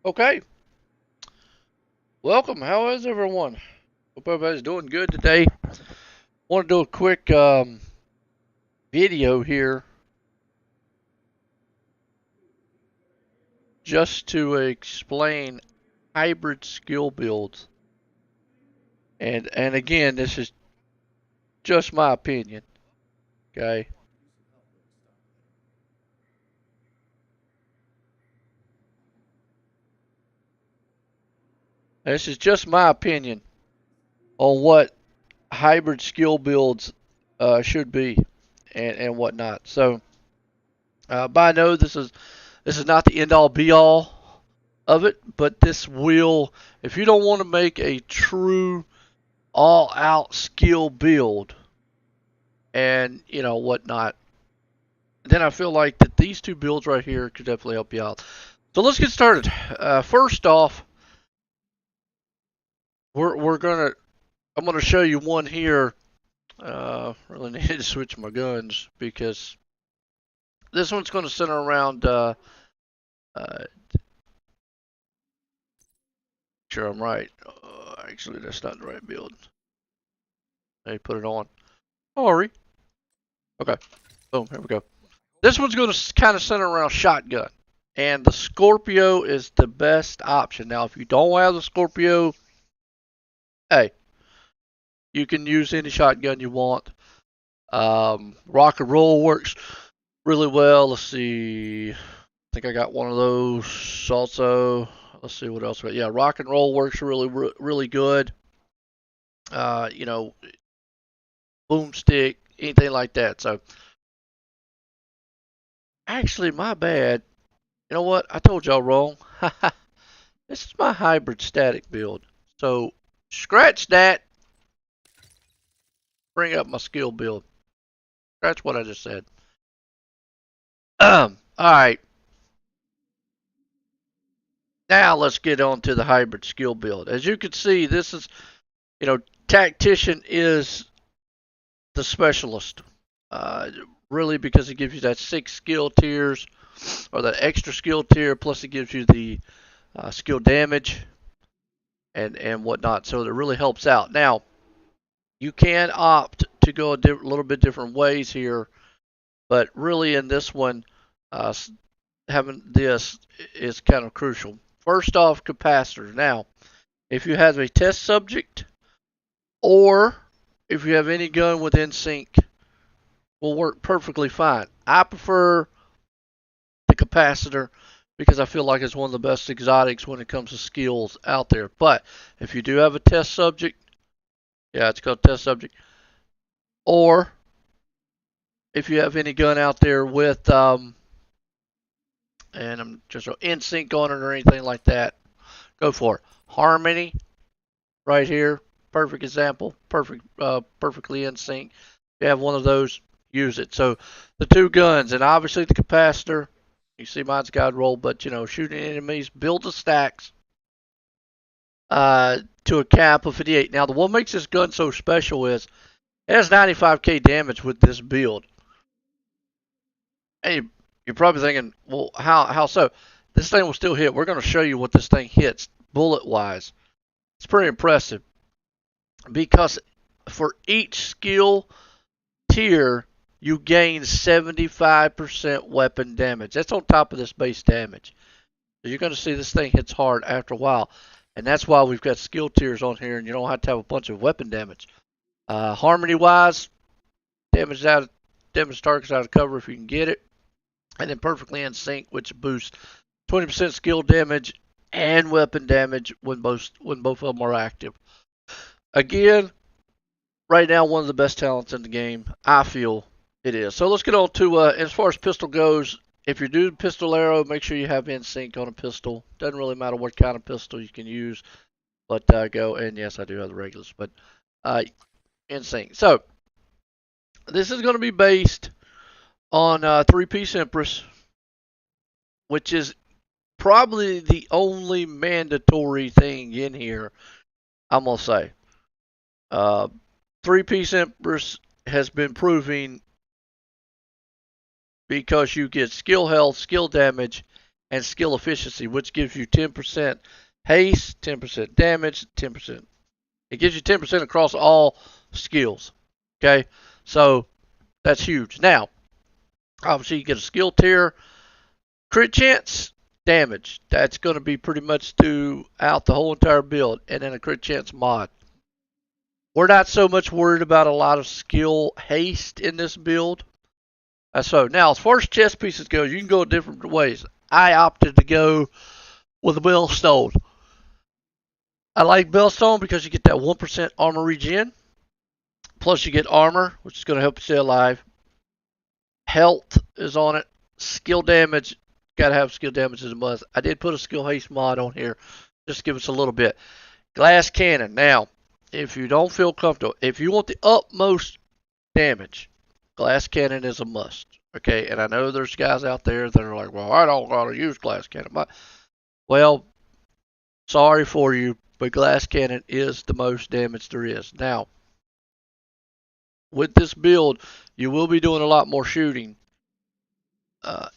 Okay, welcome. How is everyone? Hope everybody's doing good today. Want to do a quick video here just to explain hybrid skill builds. And again, this is just my opinion. Okay, this is just my opinion on what hybrid skill builds should be and whatnot. So, but I know this is not the end all be all of it, but this will, if you don't want to make a true all out skill build and whatnot, then I feel like that these two builds right here could definitely help you out. So let's get started. First off, we're gonna I'm gonna show you one here. Really need to switch my guns because this one's gonna center around. Uh, sure I'm right. Actually, that's not the right build. Let me put it on. Sorry. Okay. Boom. Here we go. This one's going to kind of center around shotgun. And the Scorpio is the best option. Now, if you don't have the Scorpio, hey, you can use any shotgun you want. Rock and roll works really well. Let's see. I think I got one of those also. Let's see what else. Yeah, rock and roll works really good. You know, boomstick, anything like that. So, actually, my bad. You know what? I told y'all wrong. This is my hybrid static build. So scratch that. Bring up my skill build. Scratch what I just said. Alright. Now let's get on to the hybrid skill build. As you can see, this is, tactician is the specialist. Really because it gives you that 6 skill tiers or that extra skill tier, plus it gives you the skill damage and whatnot. So it really helps out. Now, you can opt to go a little bit different ways here, but really in this one, uh, having this is kind of crucial. First off, capacitors. Now, if you have a test subject or if you have any gun within sync, will work perfectly fine. I prefer the capacitor because I feel like it's one of the best exotics when it comes to skills out there. But if you do have a test subject, yeah, it's called test subject, or if you have any gun out there with and I'm just in sync on it or anything like that, go for it. Harmony right here, perfect example, perfectly in sync. If you have one of those, use it. So the two guns and obviously the capacitor. You see mine's guide roll, but shooting enemies, build the stacks to a cap of 58. Now the what makes this gun so special is it has 95k damage with this build. Hey, you're probably thinking, well, how so? This thing will still hit. We're going to show you what this thing hits bullet wise. It's pretty impressive because for each skill tier, you gain 75% weapon damage. That's on top of this base damage. So you're going to see this thing hits hard after a while. And that's why we've got skill tiers on here, and you don't have to have a bunch of weapon damage. Harmony wise, damage targets out of cover if you can get it. And then perfectly in sync, which boosts 20% skill damage and weapon damage when both of them are active. Again, right now one of the best talents in the game. I feel it is. So let's get on to as far as pistol goes. If you're doing pistol arrow, make sure you have in sync on a pistol. Doesn't really matter what kind of pistol you can use, but go. And yes, I do have the regulars, but in sync. So this is going to be based on three-piece Empress, which is probably the only mandatory thing in here, I'm going to say. Three-piece Empress has been proving because you get skill health, skill damage, and skill efficiency, which gives you 10% haste, 10% damage, 10%. It gives you 10% across all skills. Okay, so that's huge. Now, obviously, you get a skill tier, crit chance, damage. That's going to be pretty much throughout the whole entire build, and then a crit chance mod. We're not so much worried about a lot of skill haste in this build. So now, as far as chest pieces go, you can go different ways. I opted to go with a Bellstone. I like Bellstone because you get that 1% armor regen. Plus, you get armor, which is going to help you stay alive. Health is on it. Skill damage, gotta have skill damage as a must. I did put a skill haste mod on here, just to give us a little bit. Glass cannon. Now, if you don't feel comfortable, if you want the utmost damage, glass cannon is a must. Okay, and I know there's guys out there that are like, well, I don't gotta use glass cannon. Well, sorry for you, but glass cannon is the most damage there is. Now, with this build, you will be doing a lot more shooting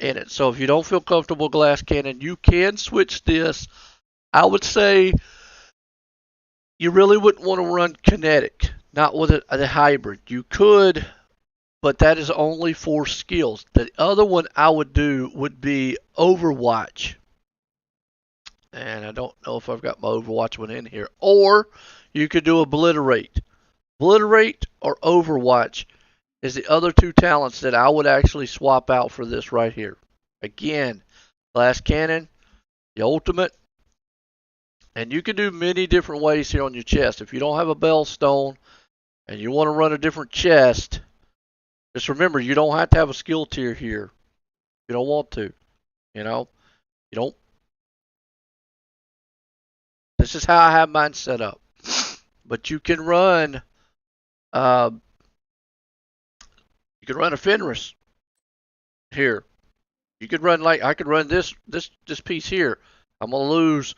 in it. So if you don't feel comfortable glass cannon, you can switch this. I would say you really wouldn't want to run kinetic, not with a hybrid. You could, but that is only for skills. The other one I would do would be Overwatch. And I don't know if I've got my Overwatch one in here. Or you could do Obliterate. Obliterate or Overwatch is the other two talents that I would actually swap out for this right here. Again, glass cannon, the ultimate, and you can do many different ways here on your chest. If you don't have a Bellstone and you want to run a different chest, just remember you don't have to have a skill tier here. You don't want to, you know. You don't. This is how I have mine set up. But you can run. You can run a Fenris here. You could run like I could run this piece here. I'm gonna lose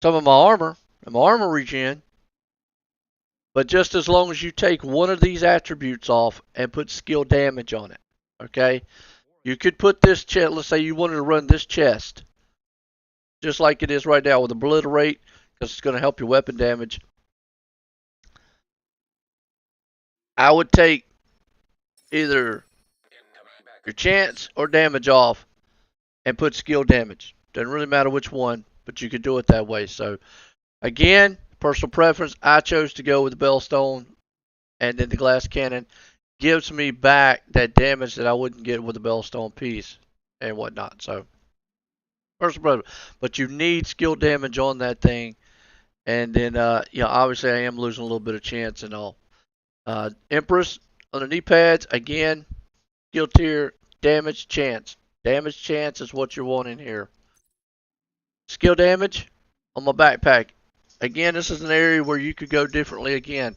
some of my armor and my armor regen, but just as long as you take one of these attributes off and put skill damage on it, okay? You could put this chest. Let's say you wanted to run this chest, just like it is right now with Obliterate, because it's going to help your weapon damage. I would take either your chance or damage off and put skill damage. Doesn't really matter which one, but you could do it that way. So again, personal preference. I chose to go with the Bellstone, and then the glass cannon gives me back that damage that I wouldn't get with the Bellstone piece and whatnot. So personal preference, but you need skill damage on that thing, and then obviously I am losing a little bit of chance and all. Empress on the knee pads again. Skill tier, damage, chance. Damage chance is what you're wanting here. Skill damage on my backpack. Again, this is an area where you could go differently again.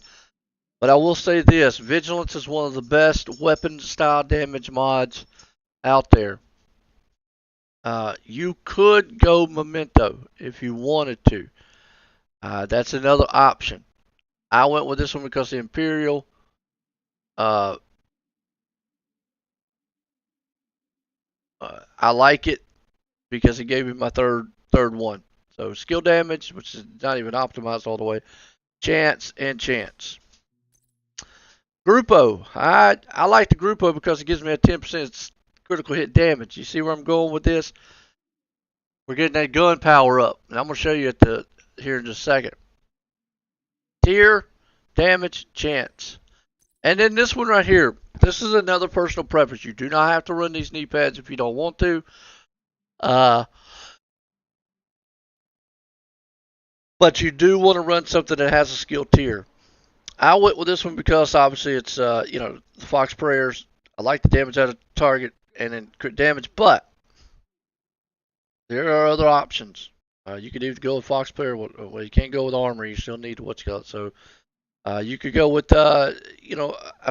But I will say this, Vigilance is one of the best weapon style damage mods out there. You could go Memento if you wanted to. That's another option. I went with this one because the Imperial I like it because it gave me my third one. So skill damage, which is not even optimized all the way, chance and chance. Grupo, I like the Grupo because it gives me a 10% critical hit damage. You see where I'm going with this? We're getting that gun power up, and I'm gonna show you here in just a second. Tier, damage, chance, and then this one right here. This is another personal preference. You do not have to run these knee pads if you don't want to. But you do want to run something that has a skill tier. I went with this one because obviously it's the Fox Prayers. I like the damage out of target and then crit damage, but there are other options. You could either go with Fox Prayer. Well, you can't go with armor. You still need what's called. So you could go with a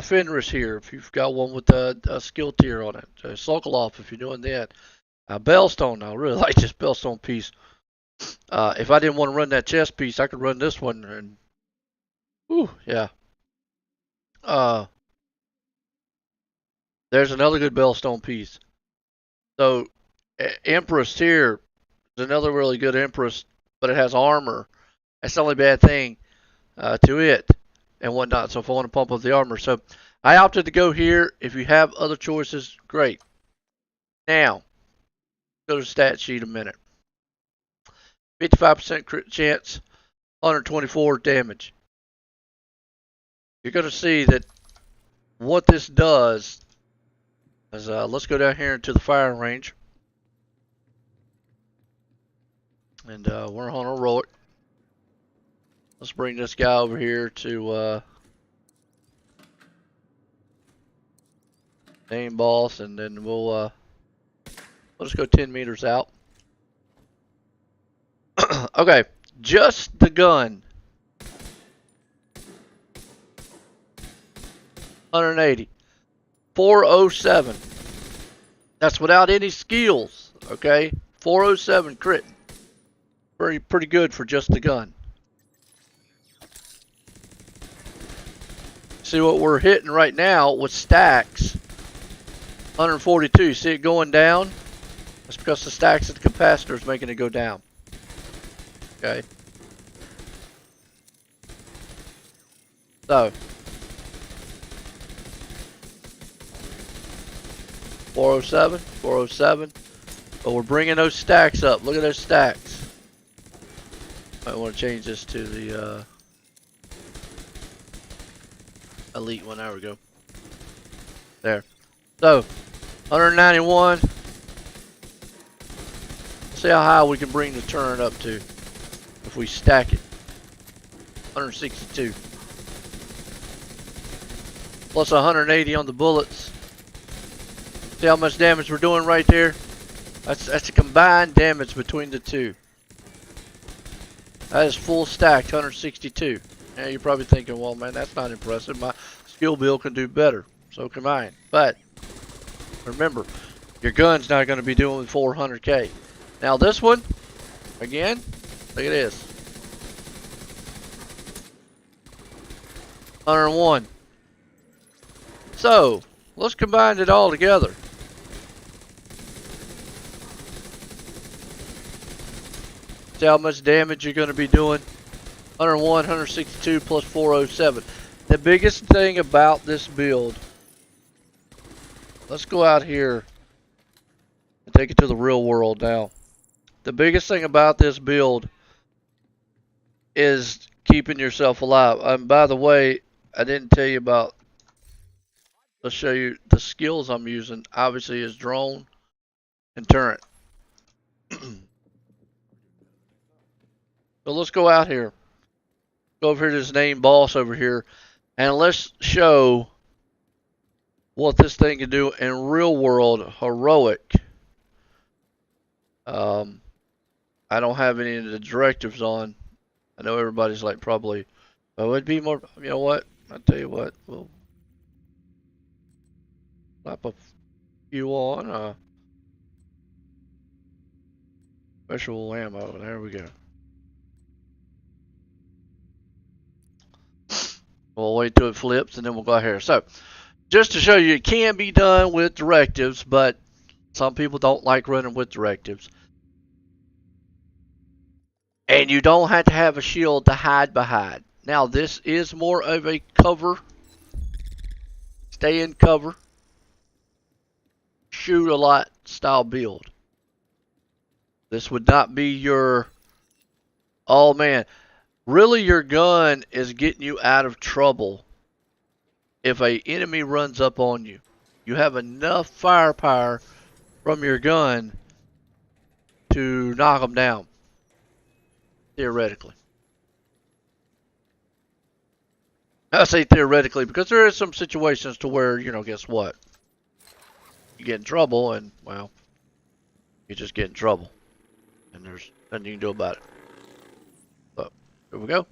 Fenris here if you've got one with a skill tier on it. Sokolov if you're doing that. Bellstone. I really like this Bellstone piece. If I didn't want to run that chest piece, I could run this one and yeah. There's another good Bellstone piece. So Empress here is another really good Empress, but it has armor. That's the only bad thing to it and whatnot. So if I want to pump up the armor, so I opted to go here. If you have other choices, great. Now, go to the stat sheet a minute. 55% crit chance, 124 damage. You're going to see that what this does is, let's go down here into the firing range. And we're on a roll. Let's bring this guy over here to name boss, and then we'll just go 10 meters out. Okay, just the gun. 180. 407. That's without any skills. Okay, 407 crit. Pretty good for just the gun. See what we're hitting right now with stacks. 142. See it going down? That's because the stacks of the capacitor is making it go down. Okay. So 407, 407. But we're bringing those stacks up. Look at those stacks. Might want to change this to the elite one. There we go. There. So 191. See how high we can bring the turn up to if we stack it. 162. Plus 180 on the bullets. See how much damage we're doing right there? That's a combined damage between the two. That is full stacked, 162. Now you're probably thinking, well, man, that's not impressive. My skill build can do better. So can mine. But remember, your gun's not going to be doing 400k. Now this one, again, look at this. 101. So, let's combine it all together. See how much damage you're going to be doing. 101, 162 plus 407. The biggest thing about this build, let's go out here and take it to the real world now. The biggest thing about this build is keeping yourself alive. And by the way, I didn't tell you about, let's show you the skills I'm using. Obviously is drone and turret. So let's go out here. Go over here to this name boss over here. And let's show what this thing can do in real world heroic. I don't have any of the directives on. I know everybody's like probably, oh, it'd be more, you know what? I'll tell you what, we'll slap a few on. Special ammo, there we go. We'll wait till it flips and then we'll go out here. So, just to show you, it can be done with directives, but some people don't like running with directives. And you don't have to have a shield to hide behind. Now, this is more of a cover. Stay in cover. Shoot a lot style build. This would not be your, oh man, really your gun is getting you out of trouble if an enemy runs up on you. You have enough firepower from your gun to knock them down. Theoretically. I say theoretically because there is some situations to where, you know, guess what? You get in trouble and, well, you just get in trouble. And there's nothing you can do about it. So, here we go.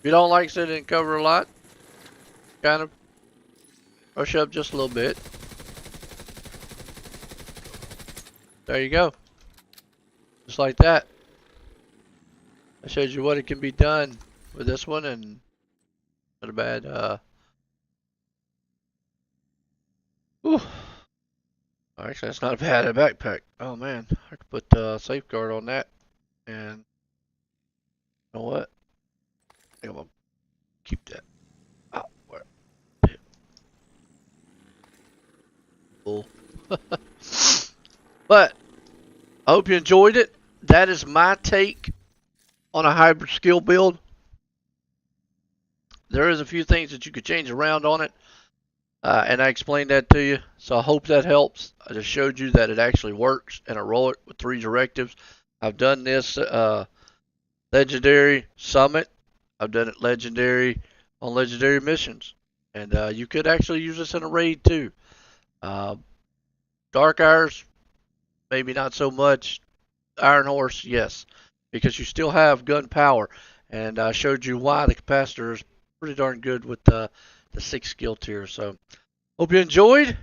you don't like sitting in cover a lot, kind of brush up just a little bit. There you go. Just like that. I showed you what it can be done with this one, and not a bad, whew. Actually, that's not a bad backpack. Oh man, I could put safeguard on that, and you know what? I think I'm gonna keep that. Oh, where? Cool. But I hope you enjoyed it. That is my take on a hybrid skill build. There is a few things that you could change around on it, and I explained that to you. So I hope that helps. I just showed you that it actually works, and I roll it with 3 directives. I've done this legendary summit. I've done it legendary on legendary missions, and you could actually use this in a raid too. Uh, Dark Hours, maybe not so much. Iron Horse, yes, because you still have gun power, and I showed you why the capacitor is pretty darn good with the 6 skill tier. So hope you enjoyed,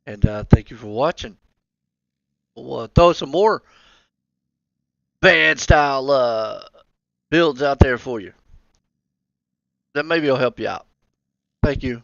and thank you for watching. We'll throw some more bad style builds out there for you. That maybe will help you out. Thank you.